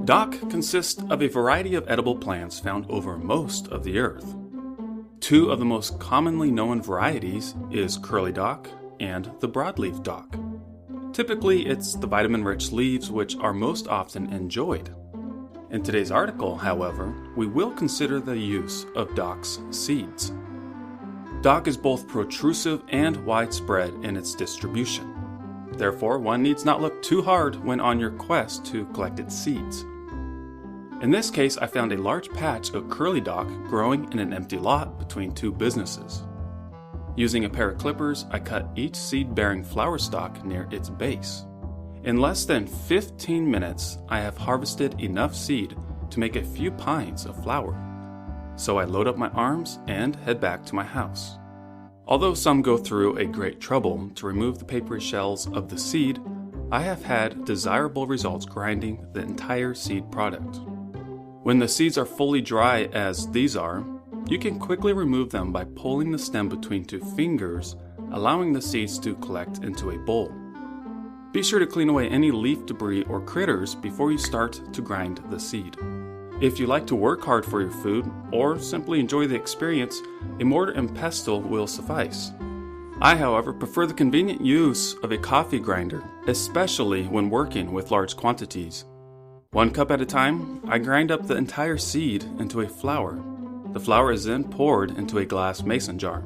Dock consists of a variety of edible plants found over most of the earth. Two of the most commonly known varieties is curly dock and the broadleaf dock. Typically, it's the vitamin-rich leaves which are most often enjoyed. In today's article, however, we will consider the use of dock's seeds. Dock is both protrusive and widespread in its distribution. Therefore, one needs not look too hard when on your quest to collect its seeds. In this case, I found a large patch of curly dock growing in an empty lot between two businesses. Using a pair of clippers, I cut each seed-bearing flower stalk near its base. In less than 15 minutes, I have harvested enough seed to make a few pints of flour. So I load up my arms and head back to my house. Although some go through a great trouble to remove the papery shells of the seed, I have had desirable results grinding the entire seed product. When the seeds are fully dry, as these are, you can quickly remove them by pulling the stem between two fingers, allowing the seeds to collect into a bowl. Be sure to clean away any leaf debris or critters before you start to grind the seed. If you like to work hard for your food, or simply enjoy the experience, a mortar and pestle will suffice. I, however, prefer the convenient use of a coffee grinder, especially when working with large quantities. 1 cup at a time, I grind up the entire seed into a flour. The flour is then poured into a glass mason jar.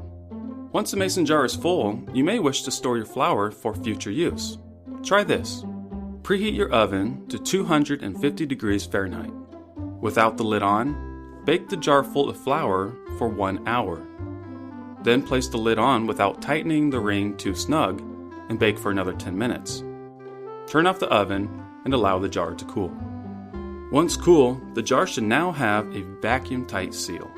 Once the mason jar is full, you may wish to store your flour for future use. Try this. Preheat your oven to 250 degrees Fahrenheit. Without the lid on, bake the jar full of flour for 1 hour. Then place the lid on without tightening the ring too snug and bake for another 10 minutes. Turn off the oven and allow the jar to cool. Once cool, the jar should now have a vacuum-tight seal.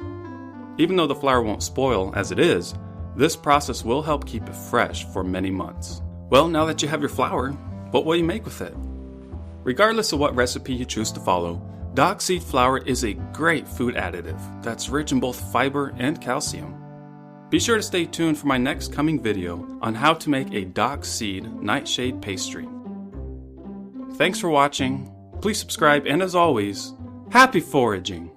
Even though the flour won't spoil as it is, this process will help keep it fresh for many months. Well, now that you have your flour, what will you make with it? Regardless of what recipe you choose to follow, dock seed flour is a great food additive that's rich in both fiber and calcium. Be sure to stay tuned for my next coming video on how to make a dock seed nightshade pastry. Thanks for watching. Please subscribe, and as always, happy foraging!